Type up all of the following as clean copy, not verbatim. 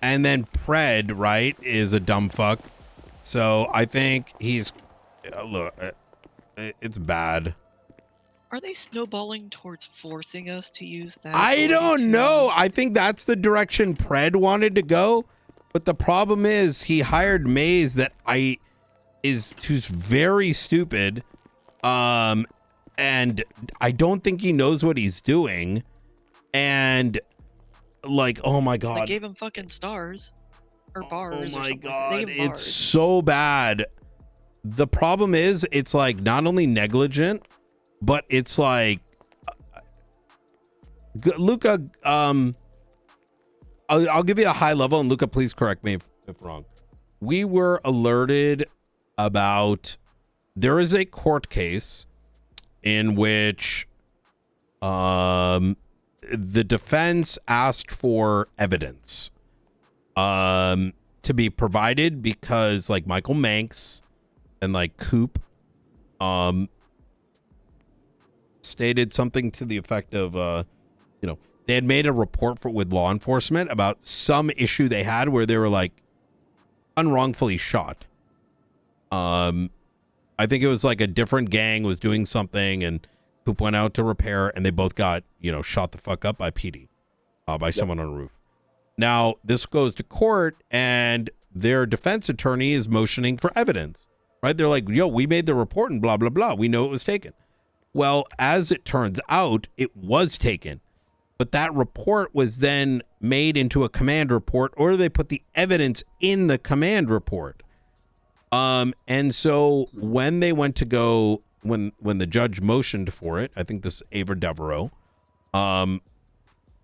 And then Pred, right, is a dumb fuck. So I think he's look, it's bad. Are they snowballing towards forcing us to use that? I don't know. I think that's the direction Pred wanted to go, but the problem is he hired Maze who's very stupid, and I don't think he knows what he's doing, and like, oh my god, they gave him fucking stars or bars. Oh my god, it's so bad. The problem is, it's like not only negligent, but it's like Luka. I'll give you a high level, and Luka, please correct me if wrong. We were alerted about there is a court case in which the defense asked for evidence to be provided because like Michael Manx and like Coop stated something to the effect of they had made a report with law enforcement about some issue they had where they were like unwrongfully shot. I think it was like a different gang was doing something and Coop went out to repair and they both got, shot the fuck up by PD, by someone on a roof. Now this goes to court and their defense attorney is motioning for evidence, right? They're like, yo, we made the report and blah, blah, blah. We know it was taken. Well, as it turns out, it was taken. But that report was then made into a command report, or they put the evidence in the command report. And so when they went to go, when the judge motioned for it, I think this is Ava Devereaux,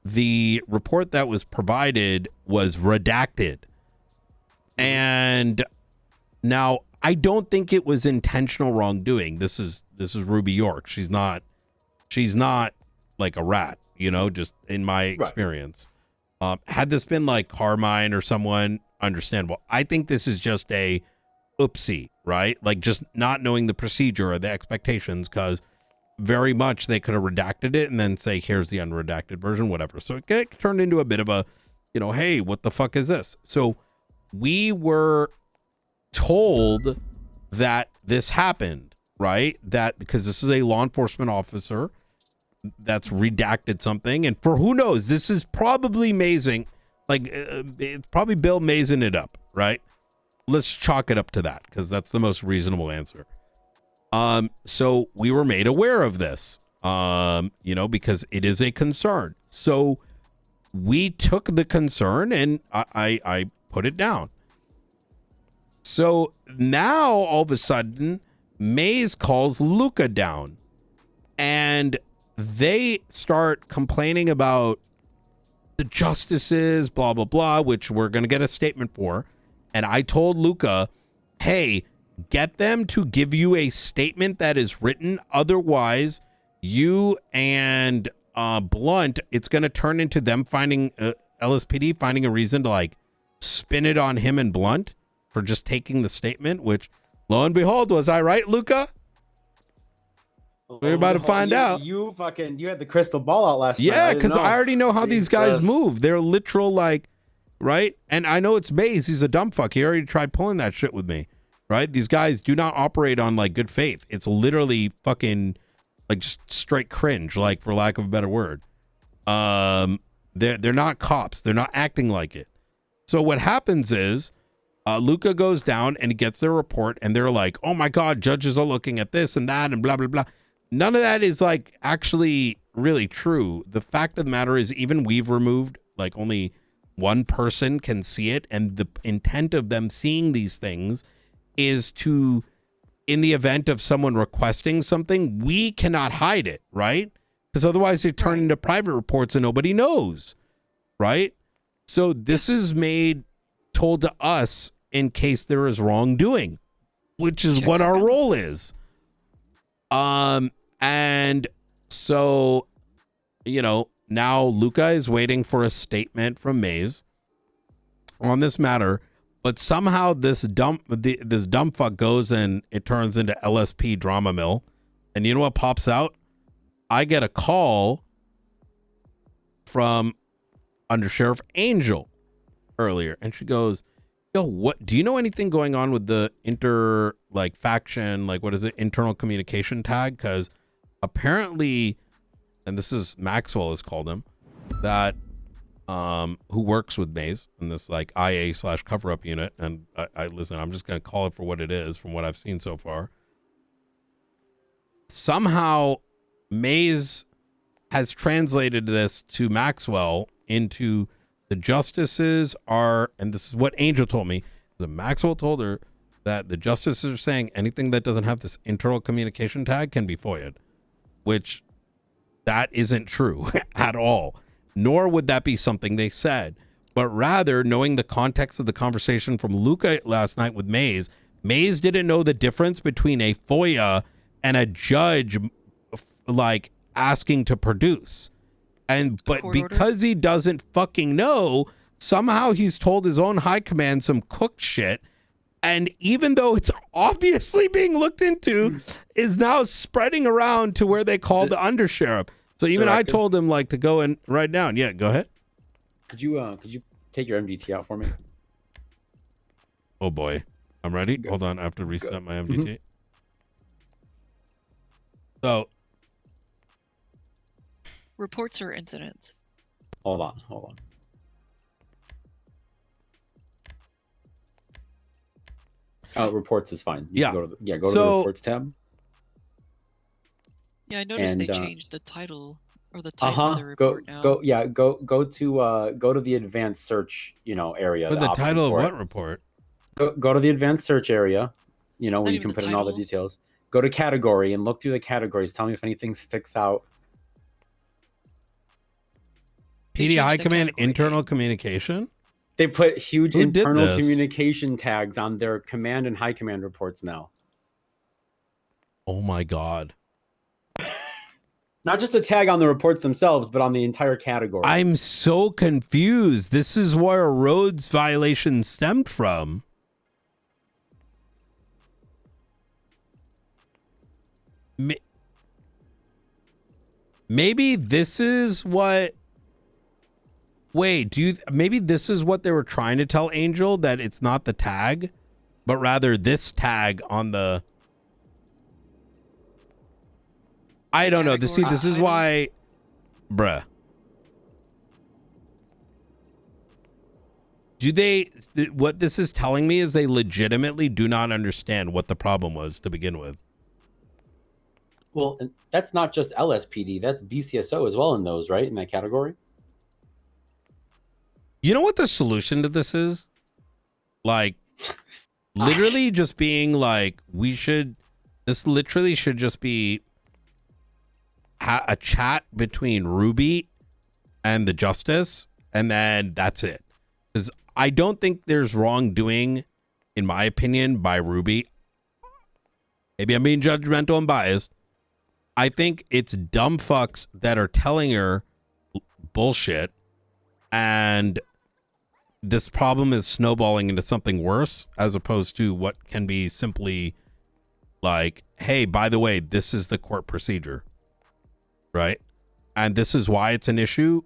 the report that was provided was redacted. And now I don't think it was intentional wrongdoing. This is Ruby York. She's not like a rat. Just in my experience. Right. Had this been like Carmine or someone, understandable. I think this is just a oopsie, right? Like just not knowing the procedure or the expectations, because very much they could have redacted it and then say, here's the unredacted version, whatever. So it turned into a bit of a, hey, what the fuck is this? So we were told that this happened, right? That because this is a law enforcement officer that's redacted something, and for who knows, this is probably amazing, like it's probably Bill mazing it up, right? Let's chalk it up to that because that's the most reasonable answer. So we were made aware of this, because it is a concern. So we took the concern and I put it down. So now all of a sudden Maze calls Luka down and they start complaining about the justices, blah, blah, blah, which we're going to get a statement for. And I told Luka, hey, get them to give you a statement that is written. Otherwise, you and Blunt, it's going to turn into them finding LSPD, finding a reason to like spin it on him and Blunt for just taking the statement, which lo and behold, was I right, Luka? We're about to find out. You had the crystal ball out last night. Yeah, because I already know how these guys move. They're literal like, right? And I know it's Maze. He's a dumb fuck. He already tried pulling that shit with me, right? These guys do not operate on like good faith. It's literally fucking like just straight cringe, like for lack of a better word. They're not cops. They're not acting like it. So what happens is Luka goes down and he gets their report and they're like, oh my God, judges are looking at this and that and blah, blah, blah. None of that is like actually really true. The fact of the matter is even we've removed like only one person can see it. And the intent of them seeing these things is to, in the event of someone requesting something, we cannot hide it, right? Because otherwise they turn into private reports and nobody knows, right? So this is told to us in case there is wrongdoing, which is what our role is. And so, now Luka is waiting for a statement from Maze on this matter, but somehow this dumb fuck goes and it turns into LSP drama mill. And you know what pops out? I get a call from Under Sheriff Angel. earlier, and she goes, yo, what do you know anything going on with the faction, like what is it, internal communication tag? Because apparently, and this is Maxwell has called him, that who works with Maze in this like IA / cover up unit, and I listen, I'm just gonna call it for what it is from what I've seen so far. Somehow Maze has translated this to Maxwell into the justices are, and this is what Angel told me, that Maxwell told her that the justices are saying anything that doesn't have this internal communication tag can be FOIA'd, which that isn't true at all. Nor would that be something they said, but rather, knowing the context of the conversation from Luka last night with Maze didn't know the difference between a FOIA and a judge like asking to produce. But because he doesn't fucking know, somehow he's told his own high command some cooked shit, and even though it's obviously being looked into, is now spreading around to where they call the undersheriff. So even I told him like to go and write down. Yeah, go ahead. Could you take your MDT out for me? Oh boy, I'm ready. Hold on, I have to reset my MDT. So reports or incidents? Hold on. Reports is fine. Yeah. Go to the reports tab. Yeah, I noticed they changed the title or the title of the report now. Go to the advanced search, area. For the title of what report? Go to the advanced search area, where you can put in all the details. Go to category and look through the categories. Tell me if anything sticks out. PD High Command internal communication? They put huge internal communication tags on their command and high command reports now. Oh my God. Not just a tag on the reports themselves, but on the entire category. I'm so confused. This is where a Rhodes violation stemmed from. Maybe this is what... Wait, maybe this is what they were trying to tell Angel, that it's not the tag, but rather this tag on the... I don't know. This is why... Bruh. What this is telling me is they legitimately do not understand what the problem was to begin with. Well, that's not just LSPD. That's BCSO as well in those, right? In that category? You know what the solution to this is? Like, literally just being like, this literally should just be a chat between Ruby and the justice, and then that's it. Because I don't think there's wrongdoing, in my opinion, by Ruby. Maybe I'm being judgmental and biased. I think it's dumb fucks that are telling her bullshit, and this problem is snowballing into something worse, as opposed to what can be simply like, hey, by the way, this is the court procedure, right? And this is why it's an issue.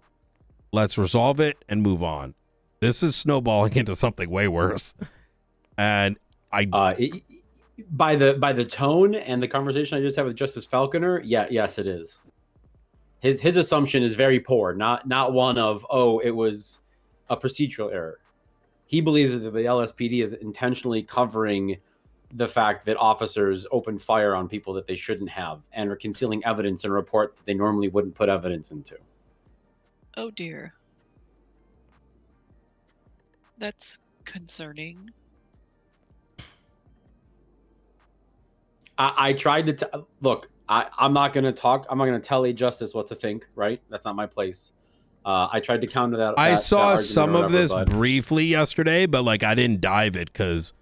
Let's resolve it and move on. This is snowballing into something way worse. And by the tone and the conversation I just had with Justice Falconer, yes, it is. His assumption is very poor, not one of, oh, it was a procedural error. He believes that the LSPD is intentionally covering the fact that officers open fire on people that they shouldn't have and are concealing evidence in a report that they normally wouldn't put evidence into. Oh dear. That's concerning. I tried to look. I'm not going to talk. I'm not going to tell a justice what to think. Right? That's not my place. I tried to counter that. I saw some of this briefly yesterday, but like I didn't dive it because.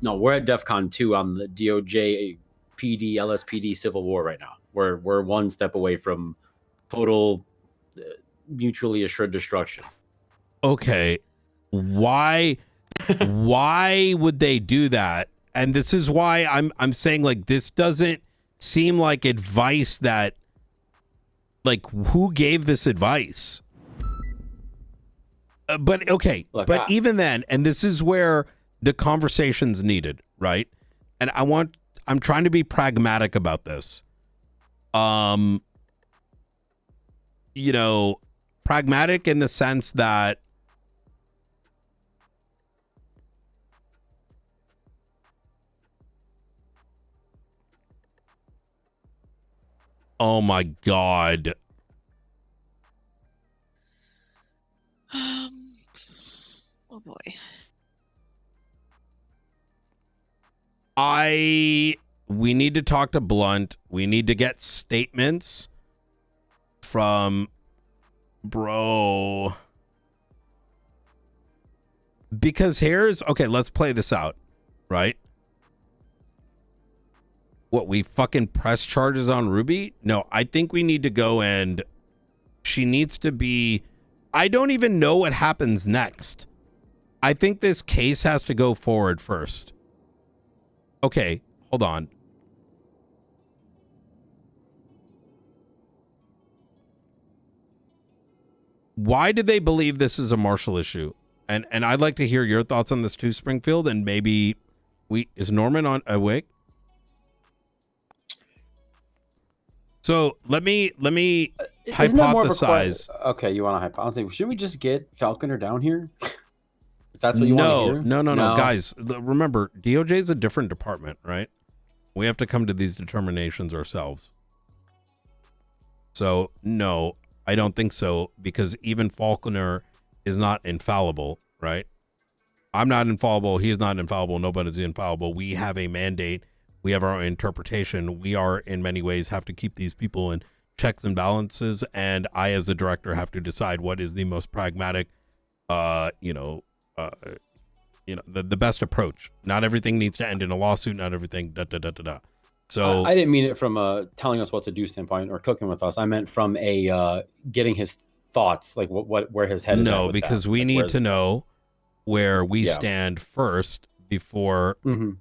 No, we're at DEFCON 2 on the DOJ, PD, LSPD civil war right now. We're one step away from total mutually assured destruction. Okay, why would they do that? And this is why I'm saying like this doesn't seem like advice that, like, who gave this advice? But okay, Look, but even then, and this is where the conversation's needed, right? And I'm trying to be pragmatic about this. You know, pragmatic in the sense that oh my God. Oh boy. We need to talk to Blunt. We need to get statements from bro. Because okay, let's play this out, right? What, we fucking press charges on Ruby? No, I think we need to go and she needs to be, I don't even know what happens next. I think this case has to go forward first. Okay, hold on. Why do they believe this is a Marshall issue? And I'd like to hear your thoughts on this too, Springfield, and maybe is Norman on awake? So let me hypothesize. Okay, you want to hypothesize? Should we just get Falconer down here? If that's what you want to hear? No, guys. Remember, DOJ is a different department, right? We have to come to these determinations ourselves. So no, I don't think so, because even Falconer is not infallible, right? I'm not infallible. He is not infallible. Nobody's infallible. We have a mandate. We have our own interpretation. We are, in many ways, have to keep these people in checks and balances. And I, as the director, have to decide what is the most pragmatic, the best approach. Not everything needs to end in a lawsuit. Not everything. So I didn't mean it from a telling us what to do standpoint or cooking with us. I meant from a getting his thoughts, like where his head is at. No, because we need to know where we stand first before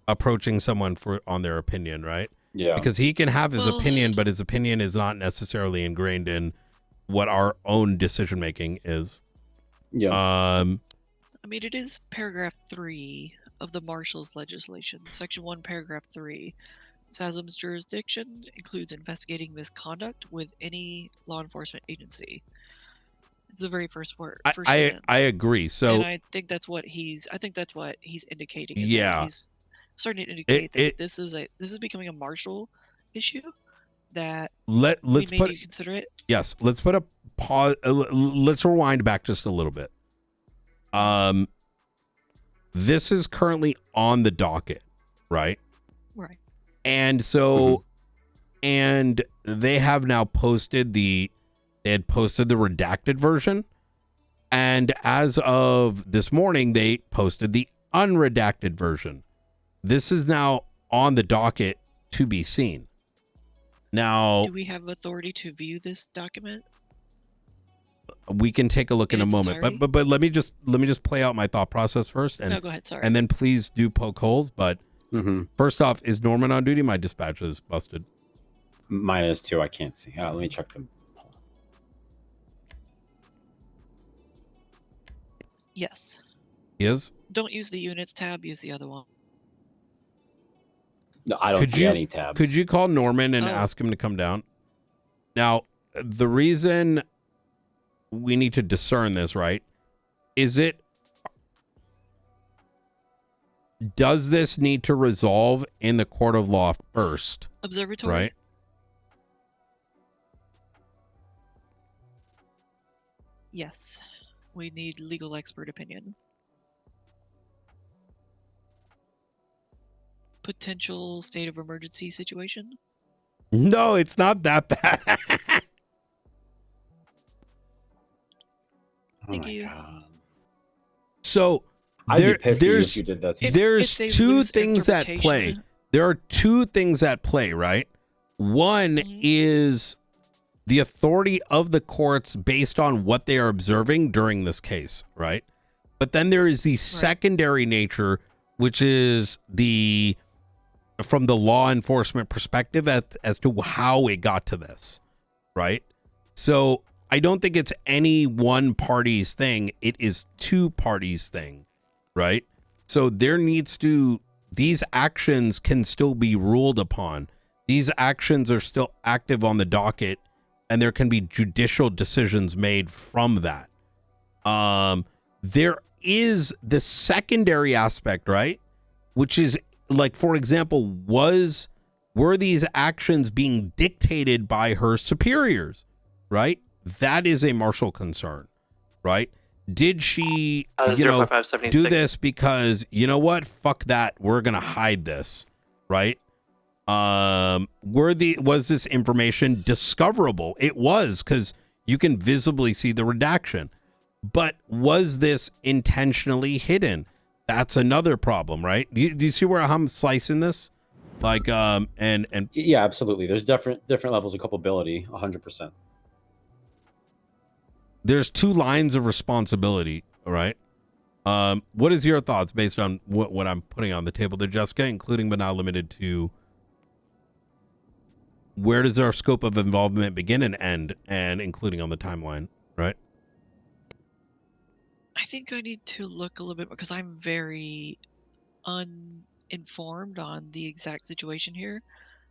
approaching someone on their opinion, right? Yeah. Because he can have his opinion, but his opinion is not necessarily ingrained in what our own decision making is. Yeah. I mean, it is paragraph 3 of the Marshals legislation, section 1, paragraph 3. SASM's jurisdiction includes investigating misconduct with any law enforcement agency. It's the very first word. I agree. So, and I think that's what he's indicating. Yeah, he's starting to indicate that this is becoming a Marshall issue. That let's maybe consider it. Yes, let's put a pause. Let's rewind back just a little bit. This is currently on the docket, right? Right. And so, and they have now posted they had posted the redacted version. And as of this morning, they posted the unredacted version. This is now on the docket to be seen. Now, do we have authority to view this document? We can take a look in a moment, but let me just play out my thought process first. And, no, go ahead. Sorry. And then please do poke holes. But first off, is Norman on duty? My dispatch is busted. Mine is too. I can't see. Let me check them. Yes. He is? Don't use the units tab. Use the other one. No, I don't see any tabs. Could you call Norman and ask him to come down? Now, the reason we need to discern this, right? Does this need to resolve in the court of law first? Observatory. Right? Yes. We need legal expert opinion. Potential state of emergency situation? No, it's not that bad. Thank you. God. So there's two things at play. There are two things at play, right? One is the authority of the courts based on what they are observing during this case, right? But then there is the secondary nature, which is the from the law enforcement perspective as to how it got to this, right? So I don't think it's any one party's thing. It is two parties' thing, right? So these actions can still be ruled upon. These actions are still active on the docket, and there can be judicial decisions made from that. There is the secondary aspect, right? Which is like, for example, were these actions being dictated by her superiors, right? That is a martial concern, right? Did she, do this because, you know what? Fuck that. We're going to hide this, right? Was this information discoverable? It was, because you can visibly see the redaction. But was this intentionally hidden? That's another problem, right? Do you see where I'm slicing this? Like, and yeah, absolutely. There's different levels of culpability, 100%. There's two lines of responsibility, right? What is your thoughts based on what I'm putting on the table there, Jessica, including but not limited to where does our scope of involvement begin and end, and including on the timeline, right? I think I need to look a little bit because I'm very uninformed on the exact situation here.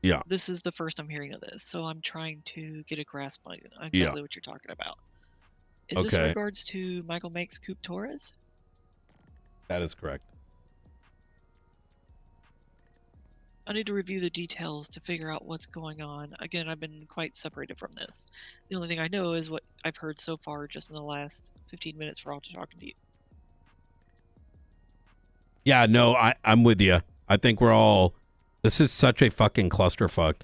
Yeah. This is the first I'm hearing of this, so I'm trying to get a grasp on exactly what you're talking about. Is this in regards to Michael Makes Coop Torres? That is correct. I need to review the details to figure out what's going on. Again, I've been quite separated from this. The only thing I know is what I've heard so far just in the last 15 minutes for all to talking to you. Yeah, no, I'm with you. I think this is such a fucking clusterfuck.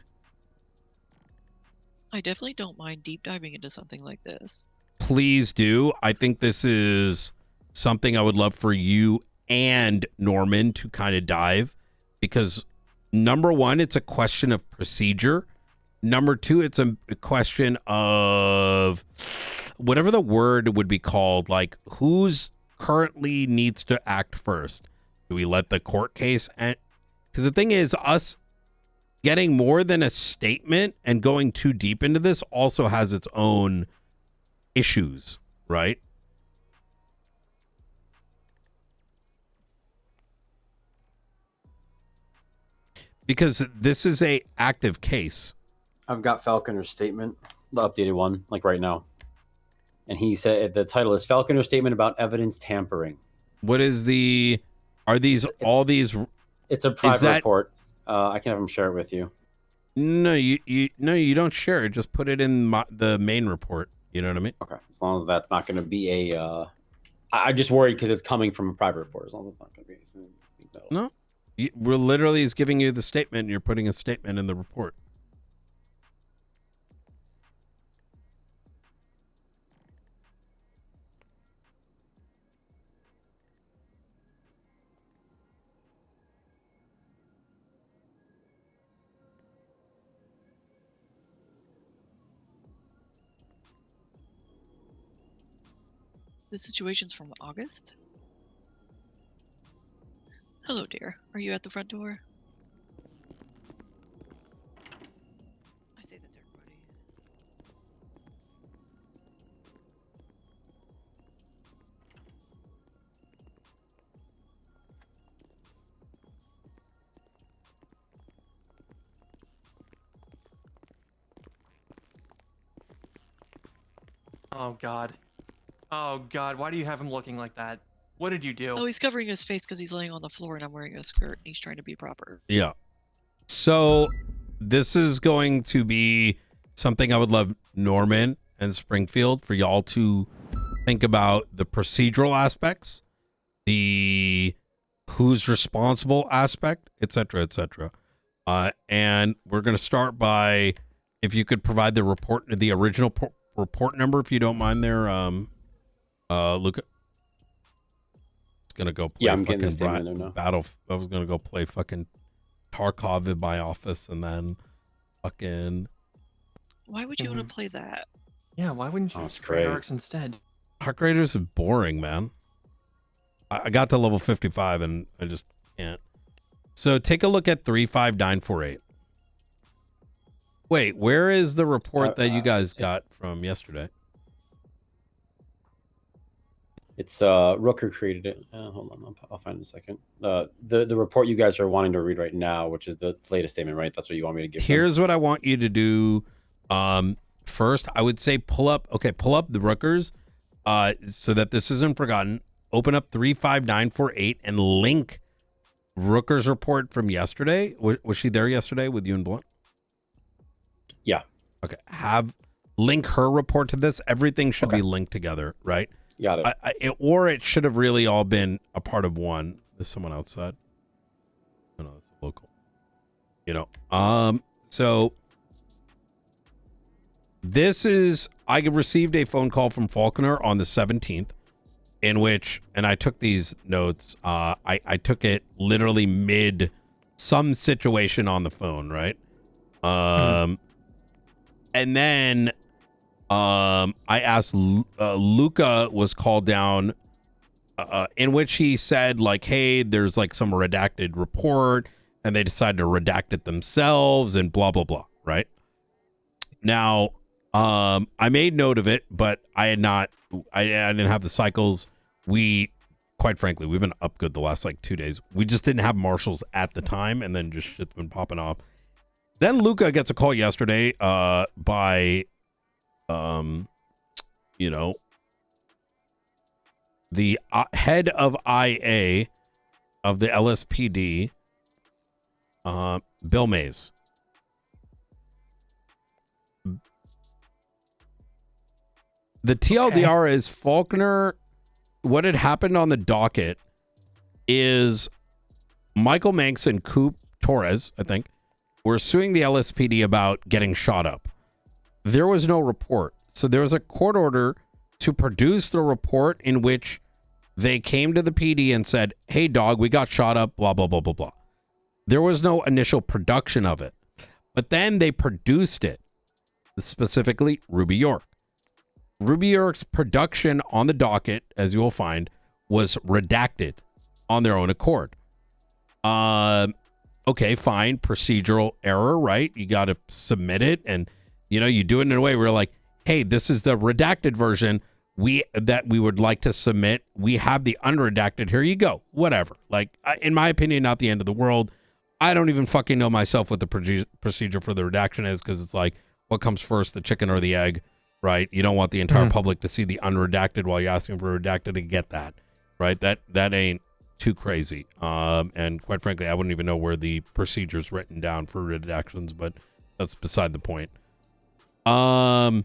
I definitely don't mind deep diving into something like this. Please do. I think this is something I would love for you and Norman to kind of dive, because number one, it's a question of procedure. Number two, it's a question of whatever the word would be called, like who's currently needs to act first. Do we let the court case end? Because the thing is, us getting more than a statement and going too deep into this also has its own issues, right? Because this is a active case. I've got Falconer's statement, the updated one, like right now. And he said the title is Falconer's Statement About Evidence Tampering. What is are these all these? It's a private report. I can have him share it with you. No, you don't share it. Just put it in the main report. You know what I mean? Okay. As long as that's not going to be a, I just worried because it's coming from a private report. As long as it's not going to be anything. No, we're literally is giving you the statement. And you're putting a statement in the report. The situation's from August? Hello, dear. Are you at the front door? I say that to everybody. Oh, God. Oh, God. Why do you have him looking like that? What did you do? Oh, he's covering his face because he's laying on the floor and I'm wearing a skirt and he's trying to be proper. Yeah. So this is going to be something I would love Norman and Springfield for y'all to think about the procedural aspects, the who's responsible aspect, etc., etc. And we're going to start by, if you could provide the original report number, if you don't mind there, Luka. Gonna go play I'm getting this thing in there now. Battle. I was gonna go play fucking Tarkov in my office and then fucking. Why would you want to play that? Yeah, why wouldn't you it's play great. Arcs instead? Arc Raiders is boring, man. I got to level 55 and I just can't. So take a look at 35948. Wait, where is the report that you guys got from yesterday? It's Rooker created it. Hold on, I'll find it in a second. The report you guys are wanting to read right now, which is the latest statement, right? That's what you want me to give. Here's what I want you to do. First, I would say pull up the Rookers, so that this isn't forgotten. Open up 35948 and link Rooker's report from yesterday. Was she there yesterday with you and Blunt? Yeah. Okay. Link her report to this. Everything should be linked together, right? Got it. Or it should have really all been a part of one. There's someone outside. Oh, no, it's local. So this is, I received a phone call from Faulkner on the 17th in which, and I took these notes. I took it literally mid some situation on the phone, right? And then I asked, Luka was called down, in which he said, like, hey, there's like some redacted report and they decided to redact it themselves and blah, blah, blah. Right now, I made note of it, but I didn't have the cycles. Quite frankly, we've been up good the last like 2 days. We just didn't have marshals at the time. And then just shit's been popping off. Then Luka gets a call yesterday, by, the head of IA of the LSPD, Bill Mays. The TLDR is Faulkner. What had happened on the docket is Michael Manx and Coop Torres, I think, were suing the LSPD about getting shot up. There was no report. So there was a court order to produce the report in which they came to the PD and said, hey, dog, we got shot up, blah, blah, blah, blah, blah. There was no initial production of it. But then they produced it, specifically Ruby York. Ruby York's production on the docket, as you will find, was redacted on their own accord. Okay, fine. Procedural error, right? You got to submit it. And, you do it in a way where like, hey, this is the redacted version that we would like to submit. We have the unredacted. Here you go. Whatever. Like, in my opinion, not the end of the world. I don't even fucking know myself what the procedure for the redaction is, because it's like, what comes first, the chicken or the egg, right? You don't want the entire public to see the unredacted while you're asking for redacted to get that, right? That ain't too crazy. And quite frankly, I wouldn't even know where the procedure's written down for redactions, but that's beside the point. So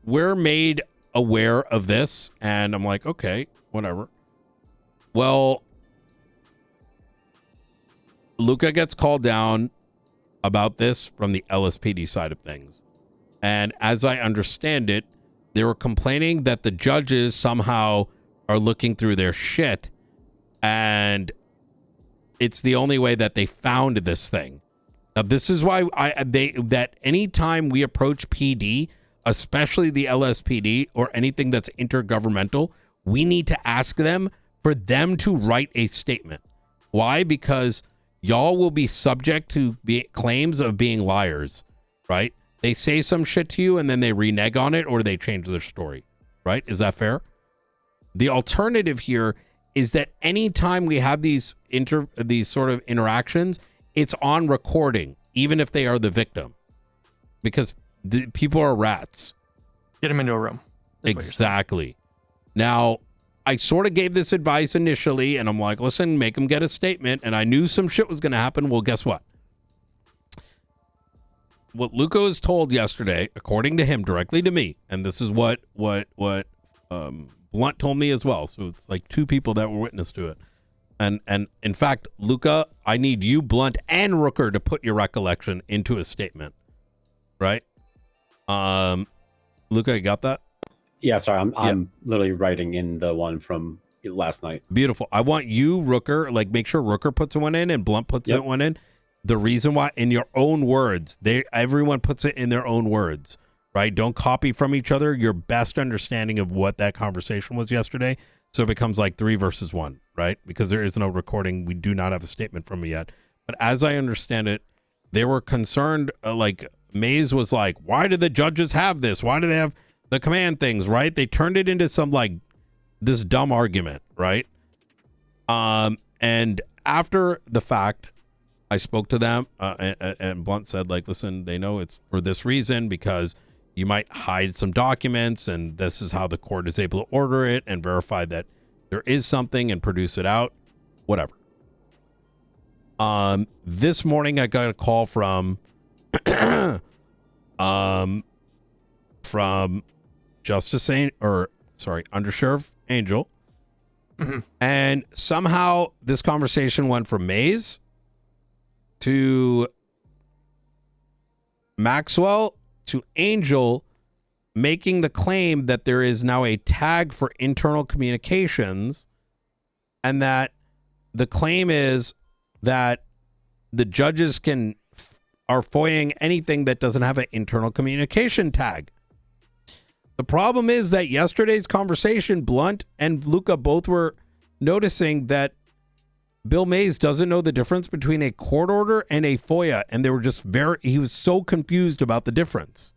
we're made aware of this, and I'm like, okay, whatever. Well, Luka gets called down about this from the LSPD side of things. And as I understand it, they were complaining that the judges somehow are looking through their shit, and it's the only way that they found this thing. Now, this is why that anytime we approach PD, especially the LSPD or anything that's intergovernmental, we need to ask them for them to write a statement. Why? Because y'all will be subject to claims of being liars, right? They say some shit to you and then they renege on it, or they change their story, right? Is that fair? The alternative here is that anytime we have these sort of interactions, it's on recording, even if they are the victim, because the people are rats. Get them into a room. Exactly. Now, I sort of gave this advice initially, and I'm like, listen, make them get a statement. And I knew some shit was going to happen. Well, guess what? What Luka was told yesterday, according to him, directly to me, and this is what Blunt told me as well. So it's like two people that were witness to it. And in fact, Luka, I need you, Blunt, and Rooker to put your recollection into a statement. Right? Luka, you got that? Yeah, sorry, I'm literally writing in the one from last night. Beautiful. I want you, Rooker, like make sure Rooker puts one in and Blunt puts one in. The reason why, in your own words, everyone puts it in their own words, right? Don't copy from each other. Your best understanding of what that conversation was yesterday, So it becomes like 3 versus 1, right? Because there is no recording. We do not have a statement from it yet. But as I understand it, they were concerned, like Mays was like, why do the judges have this? Why do they have the command things, right? They turned it into some like this dumb argument, right? And after the fact, I spoke to them and Blunt said, like, listen, they know it's for this reason because you might hide some documents and this is how the court is able to order it and verify that there is something and produce it out, whatever. This morning I got a call from Undersheriff Angel. Mm-hmm. And somehow this conversation went from Mays to Maxwell to Angel making the claim that there is now a tag for internal communications and that the claim is that the judges are FOIAing anything that doesn't have an internal communication tag. The problem is that yesterday's conversation, Blunt and Luka both were noticing that Bill Mays doesn't know the difference between a court order and a FOIA, and they were just he was so confused about the difference.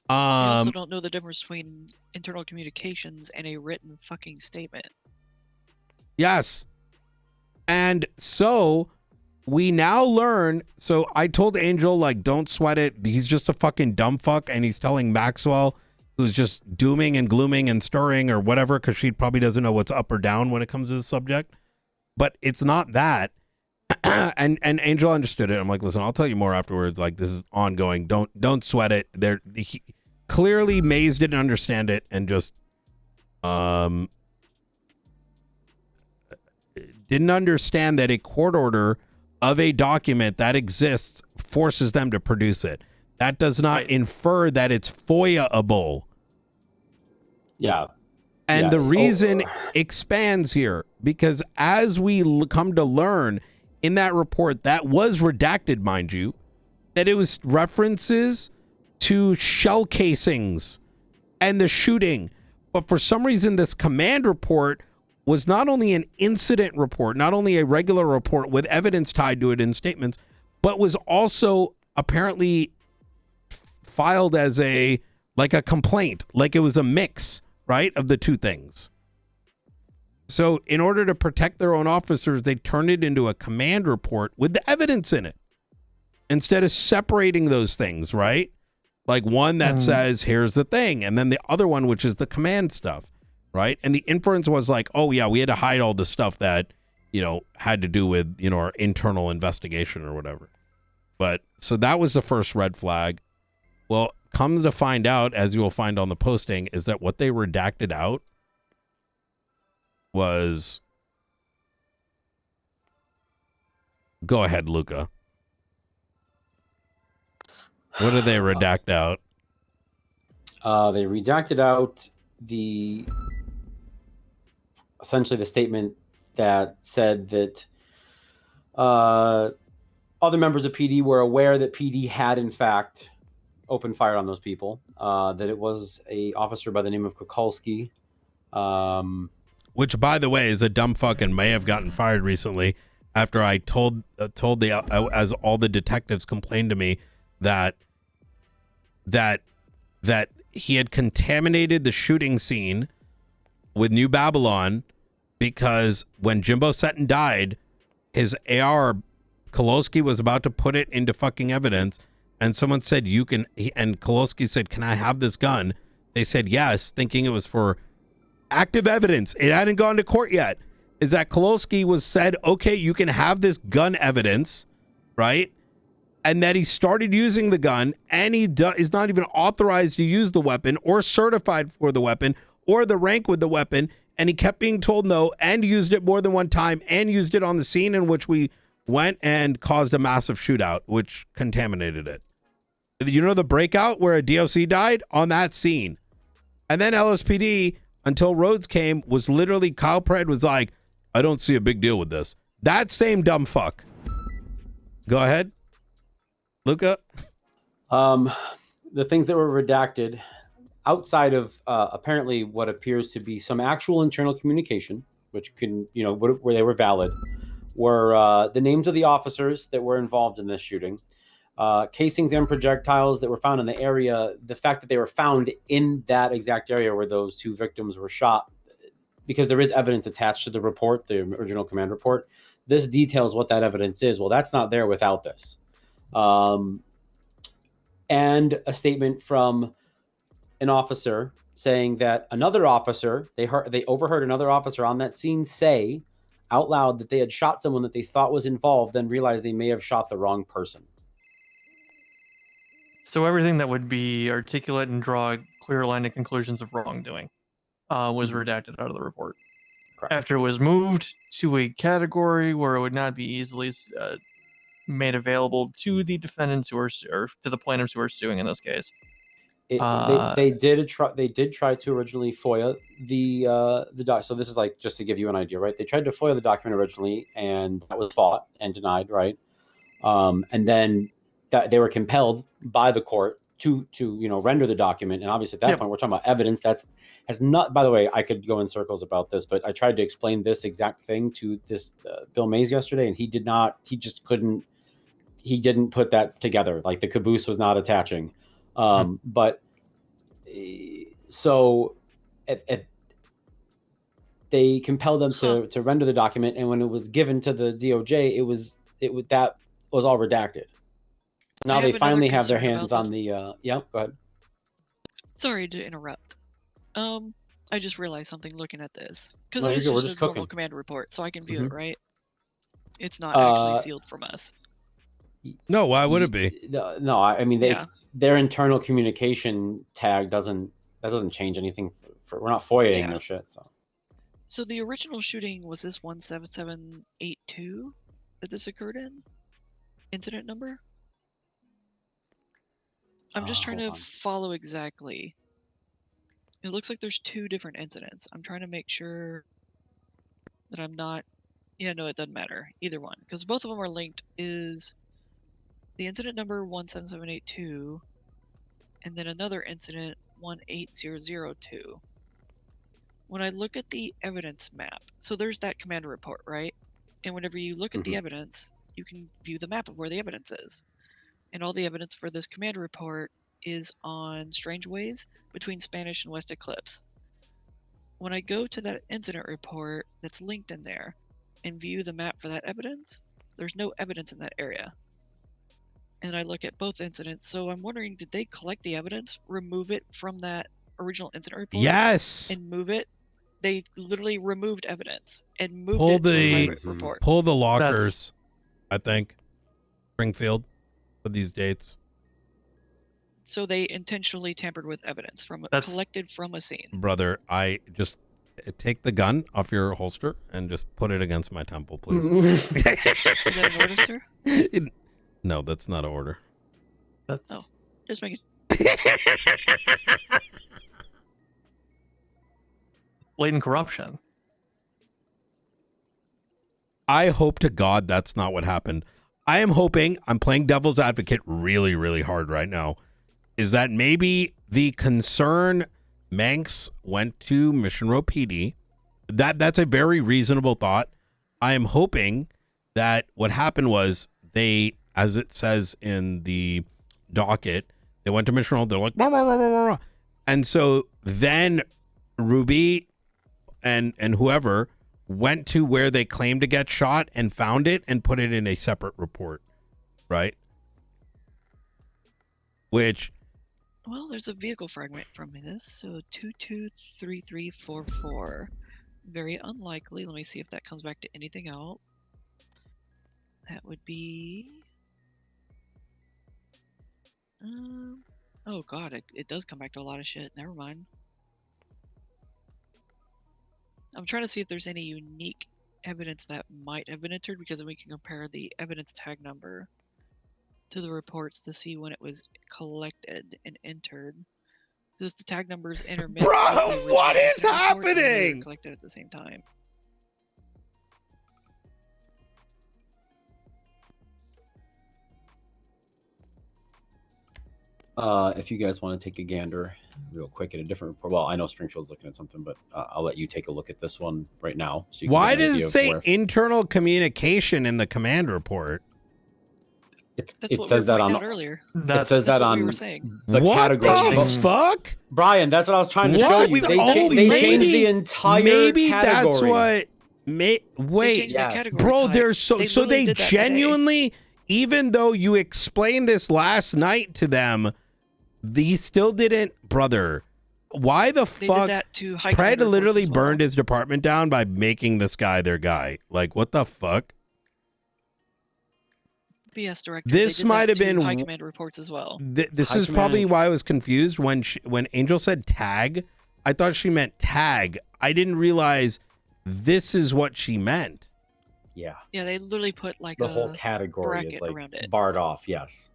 I also don't know the difference between internal communications and a written fucking statement. Yes. And so we now learn. So I told Angel, like, don't sweat it. He's just a fucking dumb fuck. And he's telling Maxwell, who's just dooming and glooming and stirring or whatever, because she probably doesn't know what's up or down when it comes to the subject. But it's not that. and Angel understood it. I'm like, listen, I'll tell you more afterwards. Like, this is ongoing. Don't sweat it. Clearly Mays didn't understand it and just didn't understand that a court order of a document that exists forces them to produce it. That does not infer that it's FOIA-able. Yeah. And the reason expands here because as we come to learn in that report that was redacted, mind you, that it was references to shell casings and the shooting. But for some reason, this command report was not only an incident report, not only a regular report with evidence tied to it in statements, but was also apparently filed as a complaint, like it was a mix, right, of the two things. So in order to protect their own officers, they turned it into a command report with the evidence in it instead of separating those things, right? Like one that says, here's the thing. And then the other one, which is the command stuff. Right. And the inference was like, oh, yeah, we had to hide all the stuff that, had to do with, our internal investigation or whatever. But so that was the first red flag. Well, come to find out, as you will find on the posting, is that what they redacted out was. Go ahead, Luka. What did they redact out? They redacted out essentially the statement that said that other members of PD were aware that PD had in fact opened fire on those people, that it was a officer by the name of Kukulski. Which, by the way, is a dumb fuck and may have gotten fired recently after I told as all the detectives complained to me that he had contaminated the shooting scene with New Babylon because when Jimbo Sutton died, his AR, Koloski was about to put it into fucking evidence, and someone said, and Koloski said, can I have this gun? They said yes, thinking it was for active evidence. It hadn't gone to court yet. Is that Koloski said, okay, you can have this gun evidence, right? And that he started using the gun, and he is not even authorized to use the weapon or certified for the weapon or the rank with the weapon, and he kept being told no and used it more than one time and used it on the scene in which we went and caused a massive shootout, which contaminated it. The breakout where a DOC died? On that scene. And then LSPD, until Rhodes came, was literally, Kyle Pred was like, I don't see a big deal with this. That same dumb fuck. Go ahead, Luka. The things that were redacted outside of apparently what appears to be some actual internal communication, which can, where they were valid, were the names of the officers that were involved in this shooting, casings and projectiles that were found in the area, the fact that they were found in that exact area where those 2 victims were shot, because there is evidence attached to the report, the original command report. This details what that evidence is. Well, that's not there without this. And a statement from an officer saying that another officer, they overheard another officer on that scene say out loud that they had shot someone that they thought was involved, then realized they may have shot the wrong person. So everything that would be articulate and draw clear line of conclusions of wrongdoing was redacted out of the report. Correct. After it was moved to a category where it would not be easily made available to the defendants or to the plaintiffs who are suing in this case. They did try to originally FOIA the doc. So this is like, just to give you an idea, right? They tried to FOIA the document originally, and that was fought and denied, right? And then they were compelled by the court to render the document. And obviously at that point, we're talking about evidence has not. By the way, I could go in circles about this, but I tried to explain this exact thing to this Bill Mays yesterday, and he did not. He just couldn't. He didn't put that together. Like, the caboose was not attaching. But so they compelled them to render the document, and when it was given to the DOJ, that was all redacted. Now they finally have their hands on the go ahead. Sorry to interrupt. I just realized something looking at this, because No, it's we're just a normal command report, so I can view it, right? It's not actually sealed from us. No, why would it be? No, I mean, their internal communication tag doesn't change anything. We're not FOIAing their shit. So the original shooting was this 17782 that this occurred in? Incident number? I'm just trying to follow exactly. It looks like there's 2 different incidents. I'm trying to make sure that I'm not... Yeah, no, it doesn't matter. Either one. Because both of them are linked. Is the incident number 17782, and then another incident 18002. When I look at the evidence map, so there's that command report, right? And whenever you look at the evidence, you can view the map of where the evidence is. And all the evidence for this command report is on Strange Ways between Spanish and West Eclipse. When I go to that incident report that's linked in there and view the map for that evidence, there's no evidence in that area. And I look at both incidents, so I'm wondering, did they collect the evidence, remove it from that original incident report? Yes. And move it? They literally removed evidence and moved it to a private report. Pull the lockers, I think, Springfield, for these dates. So they intentionally tampered with evidence collected from a scene. Brother, I just take the gun off your holster and just put it against my temple, please. Is that an order, sir? No, that's not an order. Just make it. Blatant corruption. I hope to God that's not what happened. I am hoping, I'm playing devil's advocate really, really hard right now, is that maybe the concern Manx went to Mission Row PD. That's a very reasonable thought. I am hoping that what happened was they, as it says in the docket, they went to Mission Row, they're like, rah, rah, rah, rah, rah. And so then Ruby and whoever went to where they claimed to get shot and found it and put it in a separate report, right? Which... Well, there's a vehicle fragment from this, so 223344. Very unlikely. Let me see if that comes back to anything else. That would be... oh god, it does come back to a lot of shit. Never mind. I'm trying to see if there's any unique evidence that might have been entered, because then we can compare the evidence tag number to the reports to see when it was collected and entered. Because the tag numbers intermix. Bro, with the original what is incident report, and they were happening? collected at the same time. If you guys want to take a gander real quick at a different report. Well, I know Springfield's looking at something, but I'll let you take a look at this one right now. So you can Why get an does idea it of say where internal communication in the command report? That's it what says we were that pointing on. out earlier. It says That's that what on we were saying. the What category. the fuck? Brian, that's what I was trying to What show you. the- They, oh, they maybe- changed the entire Maybe category. that's what. They Wait, changed the yes. category bro, type. there's so They so literally they did that today. genuinely, even though you explained this last night to them, they still didn't, brother. Why the They fuck? did that to high Pred command reports literally as well. burned his department down by making this guy their guy. Like, what the fuck? BS director. This they did might that have to been high command reports as well. This High is probably command. why I was confused when Angel said tag. I thought she meant tag. I didn't realize this is what she meant. Yeah, Yeah, they literally put like the a whole category bracket is like around it. barred off. Yes.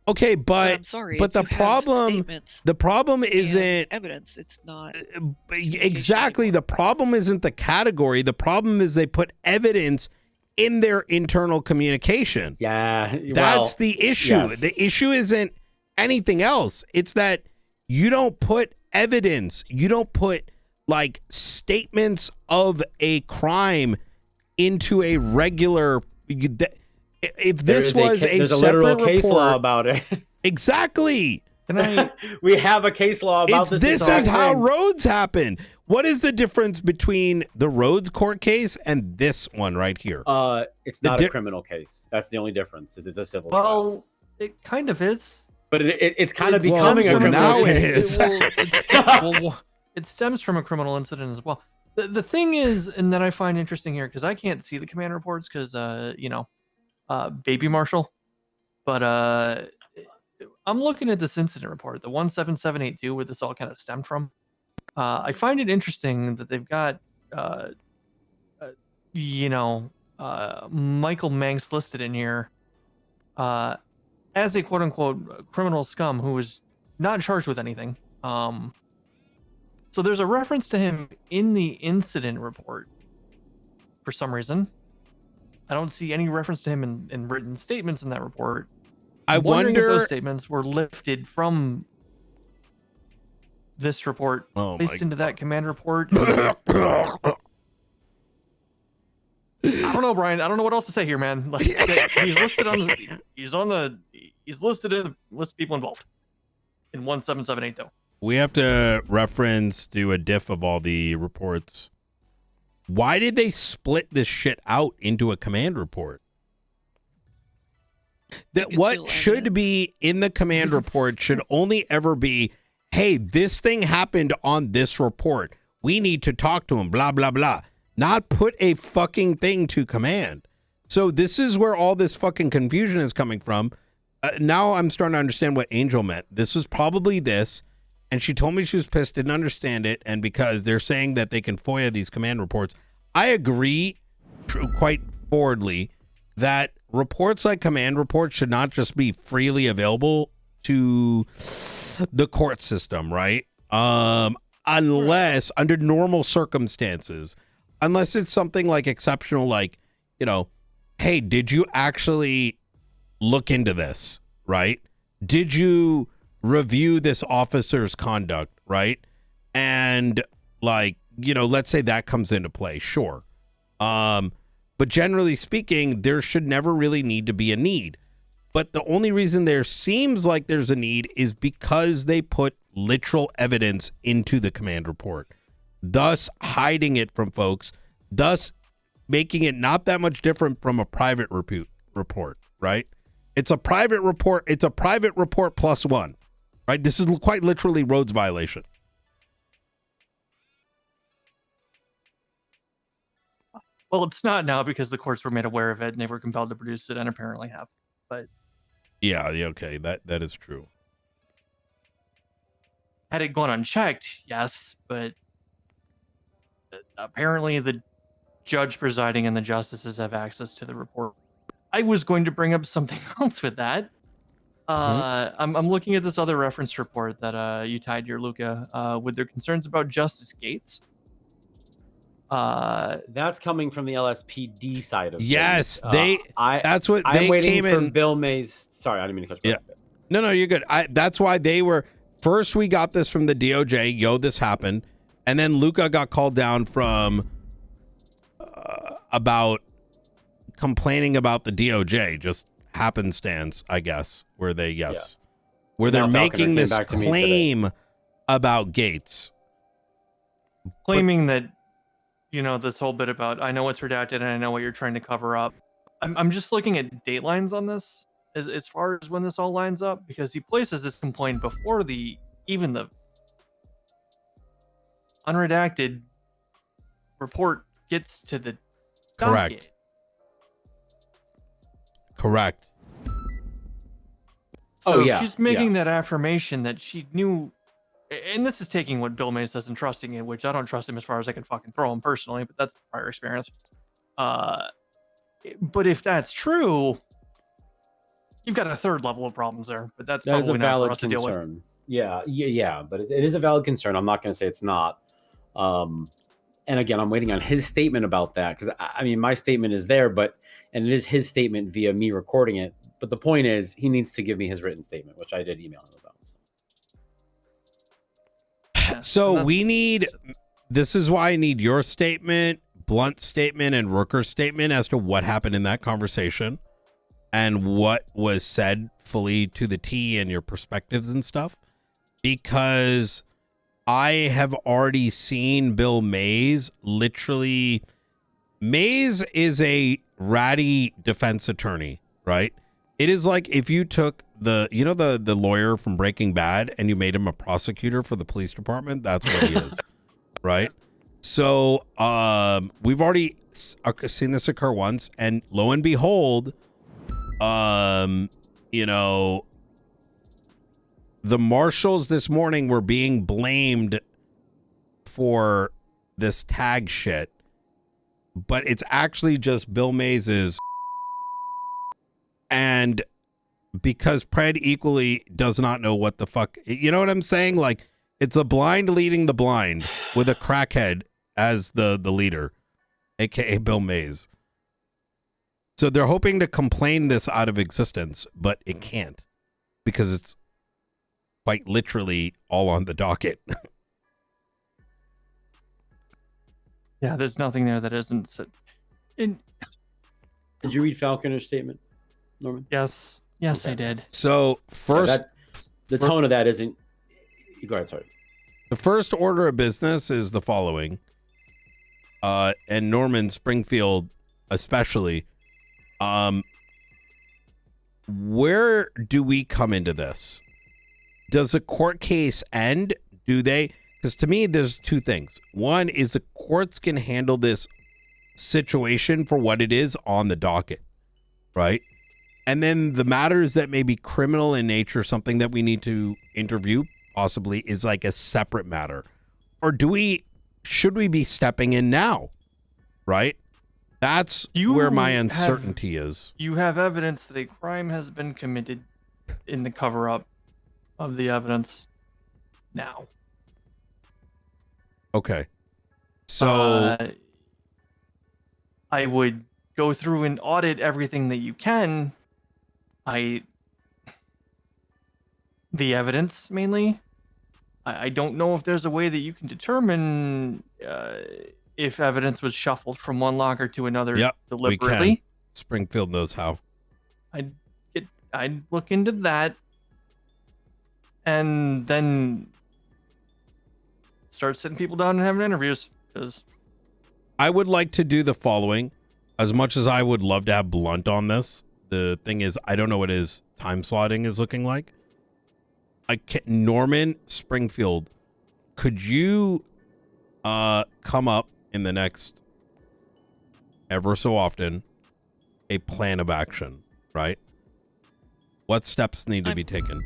Okay, But but I'm sorry. but if the you have problem statements the problem and isn't evidence. It's not exactly the problem isn't the category. The problem is they put evidence in their internal communication. Yeah. That's the issue. yes. The issue isn't anything else. It's that you don't put evidence. You don't put like statements of a crime into a regular. If this was a there's a literal separate case law report, about it. exactly. Can I? We have a case law about this. This exact is how thing. roads happen. What is the difference between the Rhodes court case and this one right here? It's The not di- a criminal case. That's the only difference. Is it's a civil trial. Well, it kind of is. But it's kind of It's- becoming a well, criminal now it case. is. It stems from a criminal incident as well. The thing is, and that I find interesting here, because I can't see the command reports because, baby Marshall. But I'm looking at this incident report, the 17782, where this all kind of stemmed from. I find it interesting that they've got, Michael Manx listed in here as a quote unquote criminal scum who was not charged with anything. So there's a reference to him in the incident report for some reason. I don't see any reference to him in written statements in that report. I'm wondering if those statements were lifted from this report, placed into that command report. I don't know, Brian. I don't know what else to say here, man. Like, he's listed on the he's listed in the list of people involved in 17780. though. We have to do a diff of all the reports. Why did they split this shit out into a command report? That what should be in the command report should only ever be, hey, this thing happened on this report. We need to talk to him, blah, blah, blah. Not put a fucking thing to command. So this is where all this fucking confusion is coming from. Now I'm starting to understand what Angel meant. This was probably this. And she told me she was pissed, didn't understand it. And because they're saying that they can FOIA these command reports, I agree quite forwardly that reports like command reports should not just be freely available to the court system, right? Unless under normal circumstances, unless it's something like exceptional, like, hey, did you actually look into this, right? Did you review this officer's conduct, right? And let's say that comes into play, sure. But generally speaking, there should never really need to be a need. But the only reason there seems like there's a need is because they put literal evidence into the command report, thus hiding it from folks, thus making it not that much different from a private report, right? It's a private report. It's a private report plus one, right? This is quite literally Rhodes violation. Well, it's not now because the courts were made aware of it and they were compelled to produce it and apparently have. But yeah, okay, that is true. Had it gone unchecked, yes, but apparently the judge presiding and the justices have access to the report. I was going to bring up something else with that. I'm looking at this other reference report that you tied your Luka with their concerns about Justice Gates. That's coming from the LSPD side of Yes, things. that's what I'm they waiting came for in. Bill Mays. Sorry, I didn't mean to cut you off. No, you're good. That's why they were first. We got this from the DOJ. Yo, this happened, and then Luka got called down from about complaining about the DOJ. Just happenstance, I guess. Where they where they're making this claim about Gates, claiming that this whole bit about I know it's redacted and I know what you're trying to cover up. I'm just looking at date lines on this. As far as when this all lines up, because he places this complaint before even the unredacted report gets to the docket. Correct. So she's making that affirmation that she knew, and this is taking what Bill Mays does and trusting it, which I don't trust him as far as I can fucking throw him personally, but that's prior experience. But if that's true, you've got a third level of problems there, but that's probably a not valid for us to deal with. Yeah, but it is a valid concern. I'm not going to say it's not. And again, I'm waiting on his statement about that because I mean, my statement is there, and it is his statement via me recording it. But the point is, he needs to give me his written statement, which I did email him about. So we need. This is why I need your statement, Blunt's statement, and Rooker's statement as to what happened in that conversation. And what was said fully to the T and your perspectives and stuff, because I have already seen Bill Mays. Literally, Mays is a ratty defense attorney, right? It is like if you took the lawyer from Breaking Bad and you made him a prosecutor for the police department. That's what he is, right? So we've already seen this occur once, and lo and behold. The marshals this morning were being blamed for this tag shit, but it's actually just Bill Mays's, and because Pred equally does not know what the fuck, you know what I'm saying? Like, it's a blind leading the blind with a crackhead as the leader, aka Bill Mays. So they're hoping to complain this out of existence, but it can't because it's quite literally all on the docket. Yeah, there's nothing there that isn't. Did you read Falconer's statement, Norman? Yes, okay. I did. So first, the tone of that isn't. Go ahead, sorry. The first order of business is the following, and Norman Springfield especially. Where do we come into this? Does the court case end? Because to me, there's two things. One is the courts can handle this situation for what it is on the docket, right? And then the matters that may be criminal in nature, something that we need to interview possibly, is like a separate matter. Or should we be stepping in now, right? That's where my uncertainty is. You have evidence that a crime has been committed in the cover-up of the evidence now. Okay. So I would go through and audit everything that you can. The evidence, mainly. I don't know if there's a way that you can determine if evidence was shuffled from one locker to another deliberately. We can. Springfield knows how. I'd look into that and then start sitting people down and having interviews. Because I would like to do the following. As much as I would love to have Blunt on this, the thing is, I don't know what his time slotting is looking like. Norman Springfield, could you come up in the next ever so often a plan of action, right? What steps need to be taken?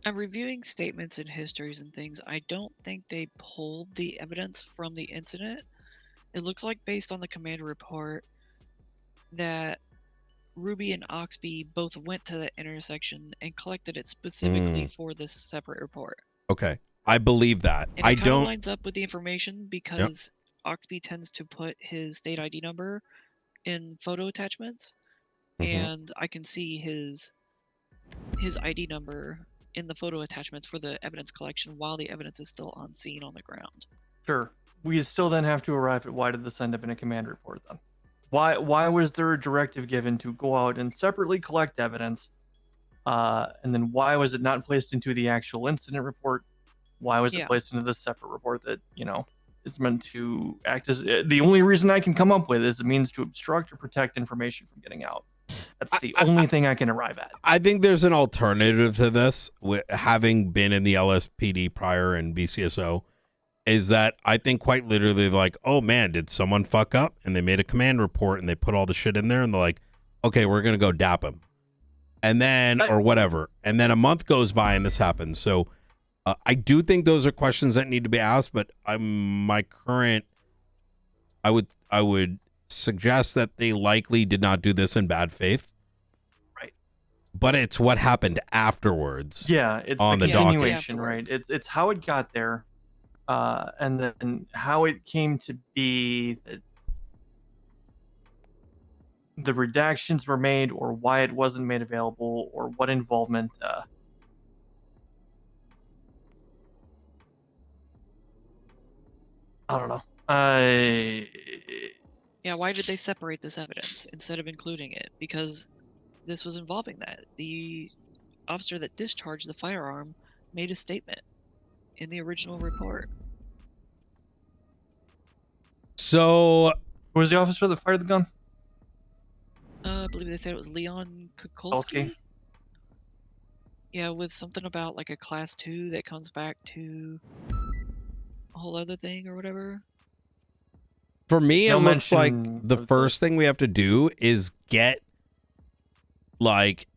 I'm reviewing statements and histories and things. I don't think they pulled the evidence from the incident. It looks like, based on the commander report, that Ruby and Oxby both went to the intersection and collected it specifically for this separate report. Okay. I believe that. And it kind of lines up with the information because Oxby tends to put his state ID number in photo attachments, Mhm. and I can see his ID number in the photo attachments for the evidence collection while the evidence is still on scene on the ground. Sure. We still then have to arrive at why did this end up in a command report then? Why was there a directive given to go out and separately collect evidence? And then why was it not placed into the actual incident report? Why was it placed into this separate report that, is meant to act as the only reason I can come up with is it means to obstruct or protect information from getting out. That's the only thing I can arrive at. I think there's an alternative to this, having been in the LSPD prior and BCSO, is that I think quite literally like, oh man, did someone fuck up? And they made a command report and they put all the shit in there and they're like, okay, we're going to go dap him. And then, or whatever. And then a month goes by and this happens. So I do think those are questions that need to be asked, but I would suggest that they likely did not do this in bad faith. Right. But it's what happened afterwards. Yeah, it's on the the docket. continuation, right? It's how it got there, and then how it came to be that the redactions were made, or why it wasn't made available, or what involvement. I don't know. Yeah, why did they separate this evidence instead of including it? Because this was involving that. The officer that discharged the firearm made a statement in the original report. So, who was the officer that fired the gun? I believe they said it was Leon Kukulski. Yeah, with something about like a class 2 that comes back to a whole other thing or whatever. For me, it looks like the first thing we have to do is get like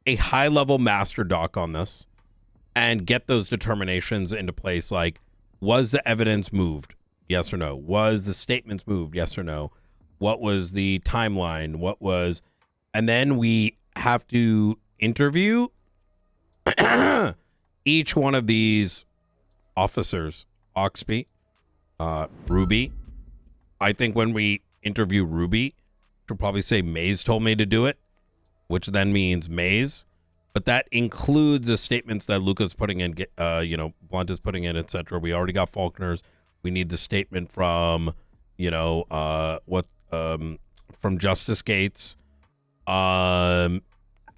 a high-level master doc on this and get those determinations into place. Like, was the evidence moved? Yes or no? Was the statements moved? Yes or no? What was the timeline? What was... And then we have to interview each one of these officers. Oxby, Ruby. I think when we interview Ruby, she'll probably say Maze told me to do it, which then means Maze. But that includes the statements that Luka's putting in, Blunt is putting in, etc. We already got Faulkner's. We need the statement from, from Justice Gates. And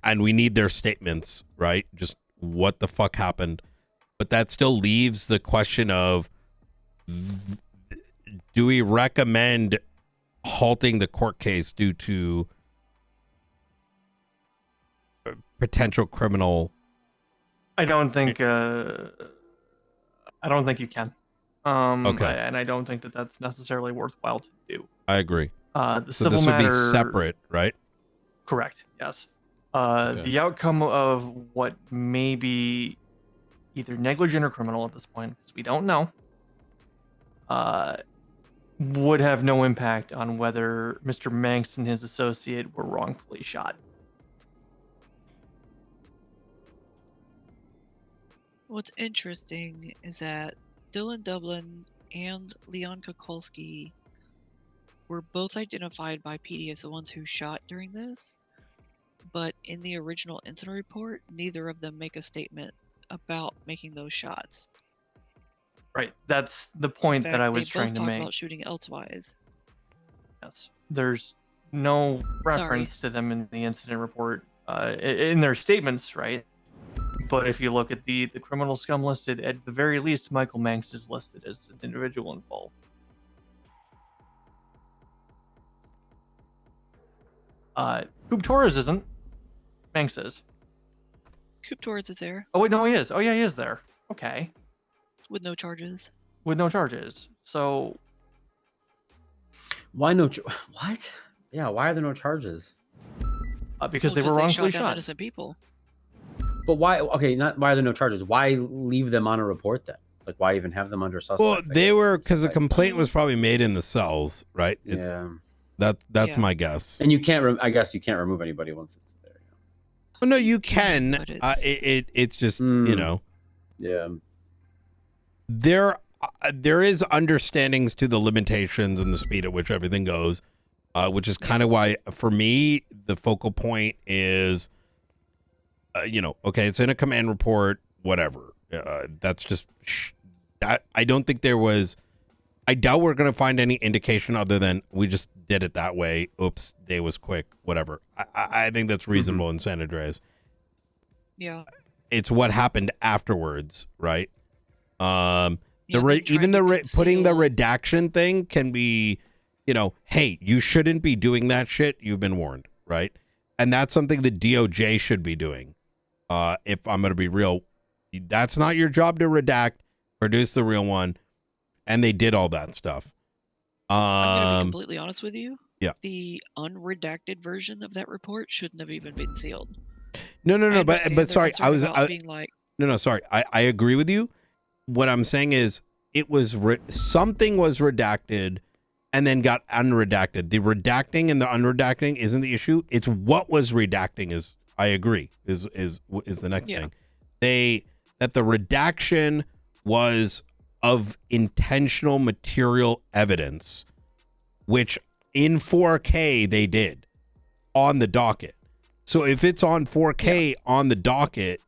we need their statements, right? Just what the fuck happened. But that still leaves the question of, do we recommend halting the court case due to potential criminal? I don't think you can. Okay. And I don't think that that's necessarily worthwhile to do. I agree. The so civil this would matter, be separate, right? Correct. Yes. Okay. The outcome of what may be either negligent or criminal at this point, because we don't know, would have no impact on whether Mr. Manx and his associate were wrongfully shot. What's interesting is that Dylan Dublin and Leon Kukulski were both identified by PD as the ones who shot during this, but in the original incident report, neither of them make a statement about making those shots. Right. That's the point that I was trying to make. They both talk about shooting elsewise. Yes. There's no reference to them in the incident report, in their statements, right? But if you look at the criminal scum listed, at the very least, Michael Manx is listed as an individual involved. Coop Torres isn't. Manx is. Coop Torres is there. Oh, wait, no, he is. Oh, yeah, he is there. Okay. With no charges. With no charges. So... Why no... What? Yeah, why are there no charges? Because they were wrongfully shot. Innocent people. But why? Okay, not why are there no charges? Why leave them on a report then? Like, why even have them under suspects? Well, they were, because the complaint was probably made in the cells, right? Yeah. That's my guess. And you can't, I guess you can't remove anybody once it's there. Well, no, you can. It's just, Yeah. There there is understandings to the limitations and the speed at which everything goes, which is kind of why, for me, the focal point is, okay, it's in a command report, whatever. That's just that. I don't think there was. I doubt we're going to find any indication other than we just did it that way. Oops, day was quick, whatever. I think that's reasonable in San Andreas. Yeah. It's what happened afterwards, right? Even putting the redaction thing can be, hey, you shouldn't be doing that shit. You've been warned, right? And that's something the DOJ should be doing. If I'm going to be real, that's not your job to redact, produce the real one. And they did all that stuff. I'm going to be completely honest with you. Yeah. The unredacted version of that report shouldn't have even been sealed. No, but sorry, sorry. I agree with you. What I'm saying is it was something was redacted and then got unredacted. The redacting and the unredacting isn't the issue. It's what was redacting is, I agree, is the next thing. That the redaction was of intentional material evidence, which in 4K they did on the docket. So if it's on 4K on the docket,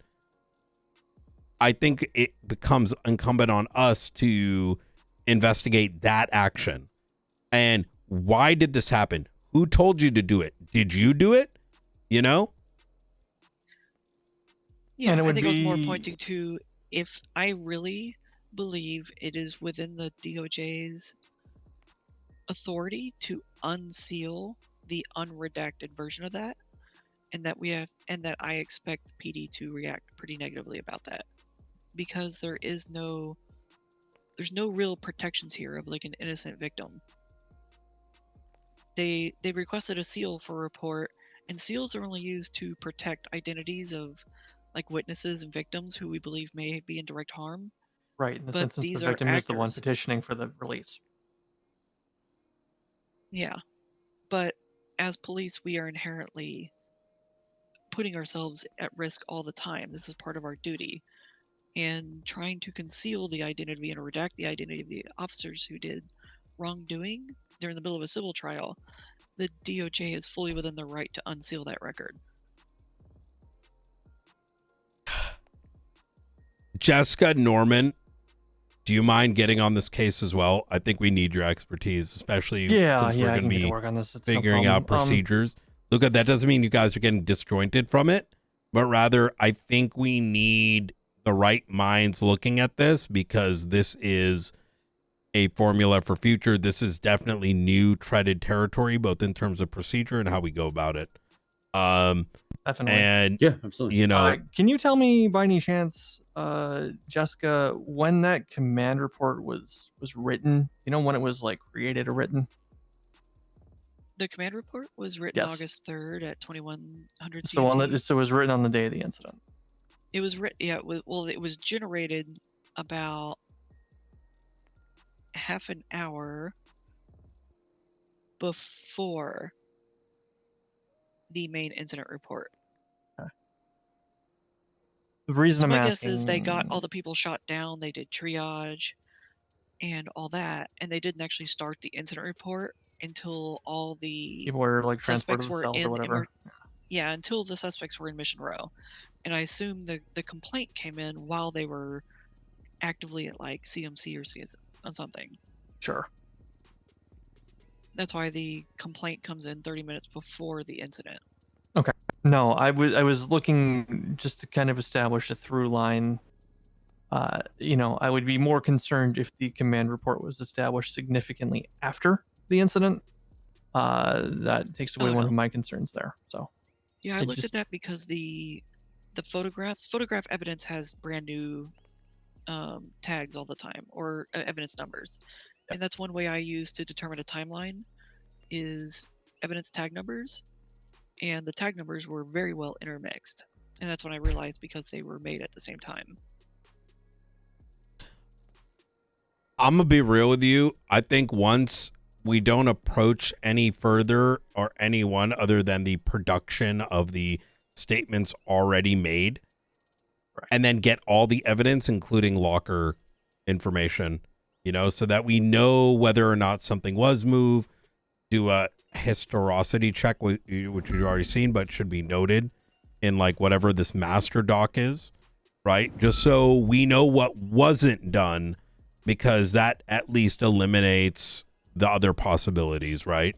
I think it becomes incumbent on us to investigate that action. And why did this happen? Who told you to do it? Did you do it? Yeah, and I think I was more pointing to if I really believe it is within the DOJ's authority to unseal the unredacted version of that, and that I expect the PD to react pretty negatively about that, because there's no real protections here of like an innocent victim. They requested a seal for a report, and seals are only used to protect identities of like witnesses and victims who we believe may be in direct harm. Right. In this instance, the victim is the one petitioning for the release. Yeah. But as police, we are inherently putting ourselves at risk all the time. This is part of our duty. And trying to conceal the identity and redact the identity of the officers who did wrongdoing during the middle of a civil trial, the DOJ is fully within their right to unseal that record. Jessica, Norman, do you mind getting on this case as well? I think we need your expertise, especially since we're going to be work on this. figuring out procedures. Luka, that doesn't mean you guys are getting disjointed from it, but rather I think we need the right minds looking at this, because this is a formula for future. This is definitely new treaded territory, both in terms of procedure and how we go about it. Definitely. And yeah, absolutely. Can you tell me by any chance, Jessica, when that command report was written? When it was like created or written? The command report was written August 3rd at 2100 So CMT. So it was written on the day of the incident. It was written, it was generated about half an hour before the main incident report. Okay. The reason my I'm guess is they got all asking- the people shot down, they did triage and all that, and they didn't actually start the incident report until all the people were like transported suspects to were cells or whatever. until the suspects were in Mission Row. And I assume the complaint came in while they were actively at like CMC or CS on something. Sure. That's why the complaint comes in 30 minutes before the incident. Okay. No, I was looking just to kind of establish a through line. I would be more concerned if the command report was established significantly after the incident. That takes away one of my concerns there. So yeah, I looked at that because the photograph evidence has brand new tags all the time, or evidence numbers. And that's one way I use to determine a timeline is evidence tag numbers. And the tag numbers were very well intermixed. And that's when I realized because they were made at the same time. I'm going to be real with you. I think once we don't approach any further or anyone other than the production of the statements already made, and then get all the evidence, including locker information, you know, so that we know whether or not something was moved. Do a historicity check, which you've already seen, but should be noted in like whatever this master doc is, right? Just so we know what wasn't done, because that at least eliminates the other possibilities, right?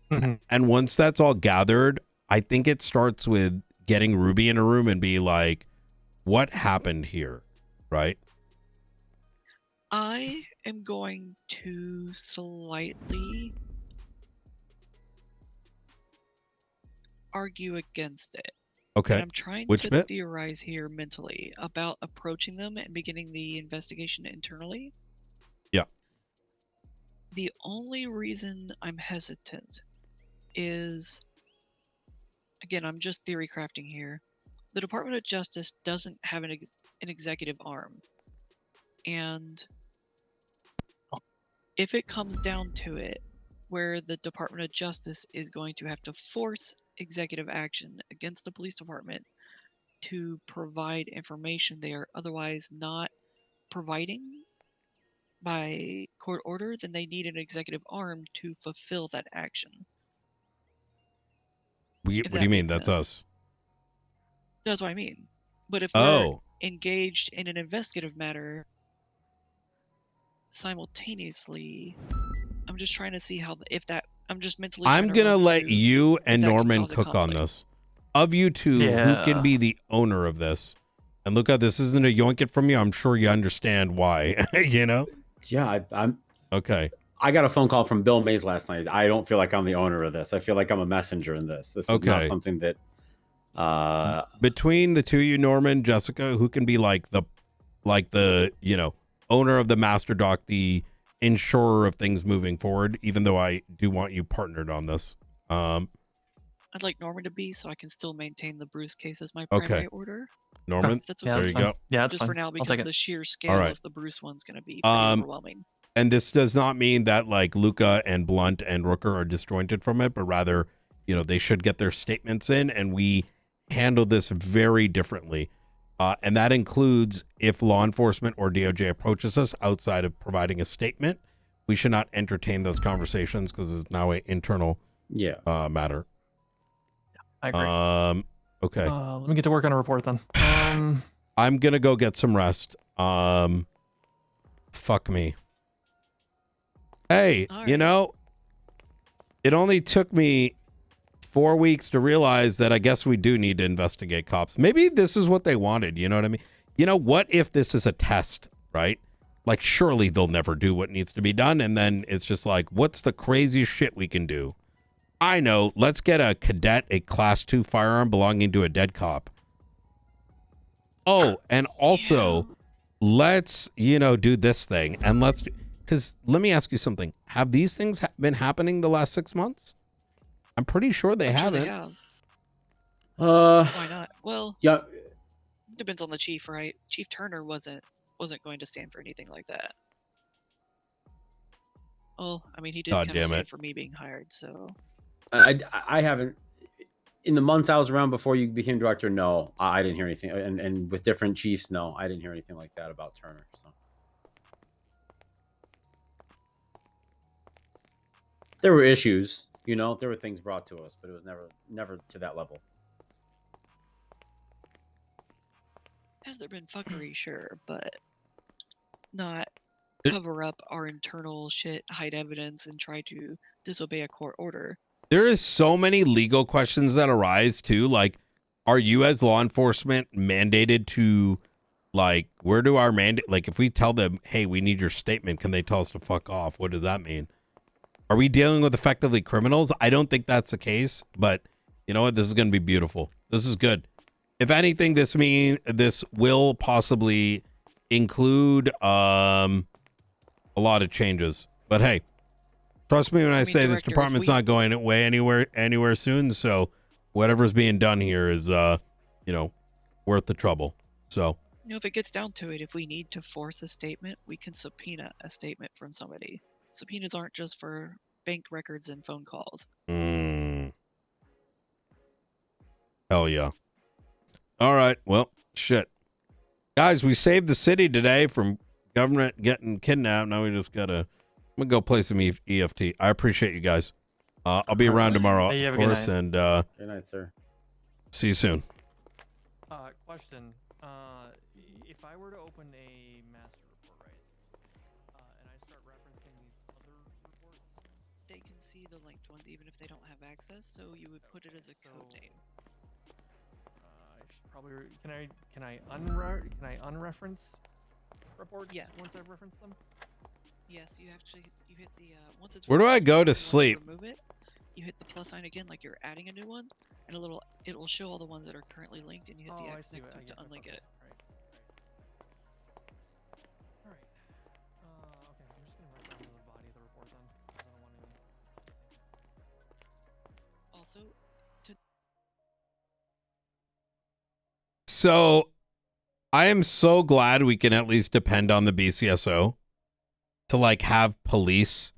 And once that's all gathered, I think it starts with getting Ruby in a room and be like, what happened here, right? I am going to slightly argue against it. Okay. And I'm trying Which to bit? theorize here mentally about approaching them and beginning the investigation internally. Yeah. The only reason I'm hesitant is, again, I'm just theory crafting here. The Department of Justice doesn't have an executive arm. And if it comes down to it, where the Department of Justice is going to have to force executive action against the police department to provide information they are otherwise not providing by court order, then they need an executive arm to fulfill that action. What do you mean? That's us. That's what I mean. But if Oh, we're engaged in an investigative matter simultaneously, I'm just trying to see how, I'm just mentally I'm trying to gonna run let through you and if that can Norman cause a cook on conflict. this. Of you two, who can Yeah. be the owner of this? And Luka, this isn't a yoink it from you. I'm sure you understand why. You know? Yeah, I'm Okay. I got a phone call from Bill Mays last night. I don't feel like I'm the owner of this. I feel like I'm a messenger in this. This is not Okay. something that Between the two of you, Norman, Jessica, who can be like the you know, owner of the master doc, the insurer of things moving forward, even though I do want you partnered on this. I'd like Norman to be, so I can still maintain the Bruce case as my Okay. primary order. Norman, If that's Yeah, okay. there you fine. go. Yeah, that's Just fine. for now, I'll because take the it. sheer scale right. of the Bruce one's going to be pretty overwhelming. And this does not mean that like Luka and Blunt and Rooker are disjointed from it, but rather, you know, they should get their statements in, and we handle this very differently. And that includes if law enforcement or DOJ approaches us outside of providing a statement, we should not entertain those conversations because it's now an internal matter. I agree. Okay. Let me get to work on a report then. I'm gonna go get some rest. Fuck me. Hey, All you right. know, it only took me 4 weeks to realize that I guess we do need to investigate cops. Maybe this is what they wanted. You know what I mean? You know, what if this is a test, right? Like, surely they'll never do what needs to be done. And then it's just like, what's the craziest shit we can do? I know. Let's get a cadet, a class 2 firearm belonging to a dead cop. Oh, and also let's, you know, do this thing, and let's do, because let me ask you something. Have these things been happening the last 6 months? I'm pretty sure they haven't. Sure they have. Why not? Well, yeah, depends on the chief, right? Chief Turner wasn't going to stand for anything like that. Well, I mean, he did God kind of damn stand it. for me being hired, so. I haven't. In the months I was around before you became director, no, I didn't hear anything. And with different chiefs, no, I didn't hear anything like that about Turner. So there were issues, you know, there were things brought to us, but it was never to that level. Has there been fuckery? Sure, but not cover up our internal shit, hide evidence, and try to disobey a court order. There is so many legal questions that arise too. Like, are you as law enforcement mandated to, like, where do our mandate, like, if we tell them, hey, we need your statement, can they tell us to fuck off? What does that mean? Are we dealing with effectively criminals? I don't think that's the case, but you know what? This is going to be beautiful. This is good. If anything, this will possibly include a lot of changes. But hey, trust me when I say this Director, department's not going away anywhere soon. So whatever's being done here is, you know, worth the trouble. So, you know, if it gets down to it, if we need to force a statement, we can subpoena a statement from somebody. Subpoenas aren't just for bank records and phone calls. Hell yeah. All right. Well, shit. Guys, we saved the city today from government getting kidnapped. Now we just gotta. I'm gonna go play some EFT. I appreciate you guys. I'll be around tomorrow, Hey, you have of a good course, night. and Good night, sir. see you soon. Question. If I were to open a master report, right, and I start referencing these other reports, They can see the linked ones even if they don't have access, so you would put it as a code name. I should probably can I unreference reports? Yes. Once I've referenced them. Yes, you hit the once it's Where do I referenced, go to if you want sleep? remove it. You hit the plus sign again, like you're adding a new one, and it will show all the ones that are currently linked, and you hit the X next to it to unlink it. Right. All right. Okay. I'm just gonna write down the body of the report then. 'Cause I don't want to. Also, So, I am so glad we can at least depend on the BCSO to like have police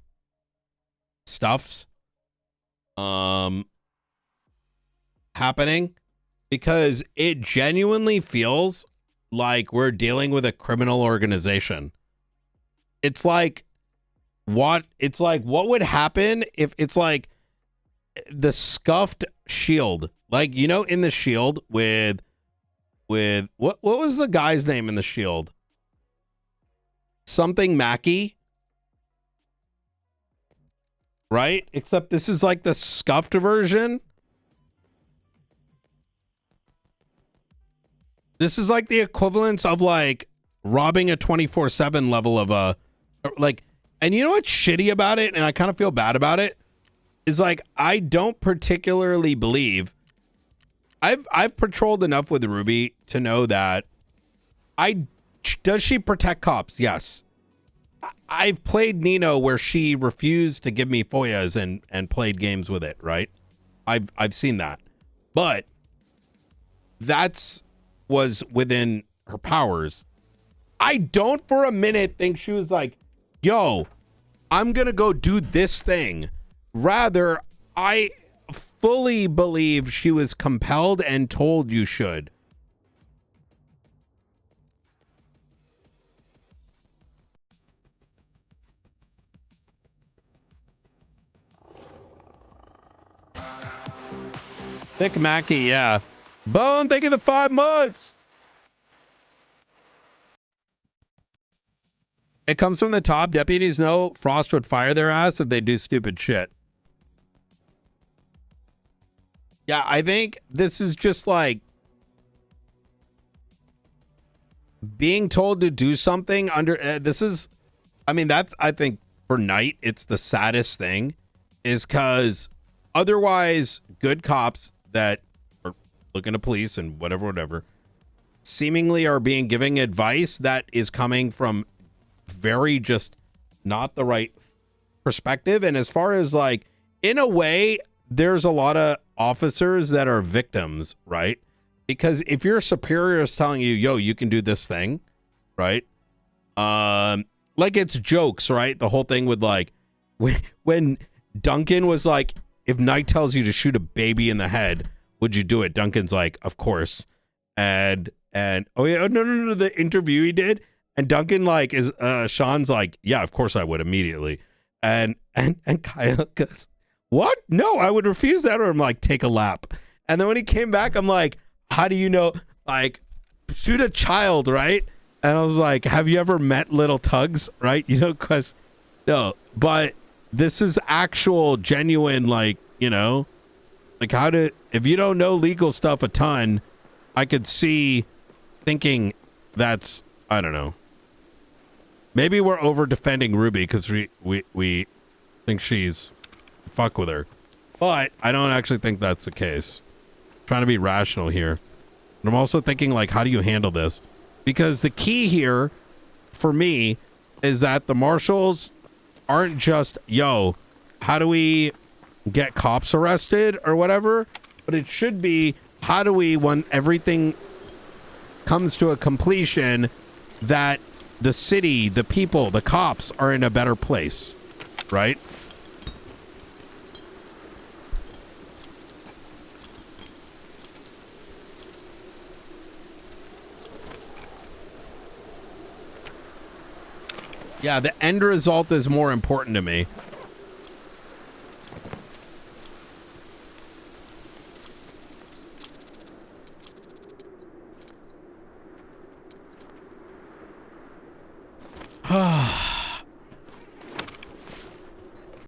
stuffs happening, because it genuinely feels like we're dealing with a criminal organization. It's like what would happen if it's like the scuffed shield, like, you know, in the shield with what was the guy's name in the shield? Something Mackey, right? Except this is like the scuffed version. This is like the equivalence of like robbing a 24/7 level of a like, and you know what's shitty about it, and I kind of feel bad about it, is like I don't particularly believe I've patrolled enough with Ruby to know that does she protect cops? Yes. I've played Nino where she refused to give me FOIAs and played games with it, right? I've seen that. But was within her powers. I don't for a minute think she was like, yo, I'm gonna go do this thing. Rather, I fully believe she was compelled and told you should. Thick Mackey, yeah. Bone, thank you the 5 months. It comes from the top. Deputies know Frost would fire their ass if they do stupid shit. Yeah, I think this is just like being told to do something under this is, I mean, that's, I think for Knight, it's the saddest thing, is because otherwise good cops that are looking to police and whatever, seemingly are being giving advice that is coming from very just not the right perspective. And as far as like, in a way, there's a lot of officers that are victims, right? Because if your superior is telling you, yo, you can do this thing, right? Like it's jokes, right? The whole thing with like when Duncan was like, if Knight tells you to shoot a baby in the head, would you do it? Duncan's like, of course. And oh yeah, no, the interview he did, and Duncan like is Sean's like, yeah, of course I would immediately. And Kyle goes, what? No, I would refuse that. Or I'm like, take a lap. And then when he came back, I'm like, how do you know? Like, shoot a child, right? And I was like, have you ever met little tugs, right? You know, because no, but this is actual, genuine, like, you know, like if you don't know legal stuff a ton, I could see thinking that's, I don't know. Maybe we're over defending Ruby because we think she's fuck with her, but I don't actually think that's the case. I'm trying to be rational here. And I'm also thinking like, how do you handle this? Because the key here for me is that the marshals aren't just, yo, how do we get cops arrested or whatever? But it should be, how do we, when everything comes to a completion, that the city, the people, the cops are in a better place, right? Yeah, the end result is more important to me.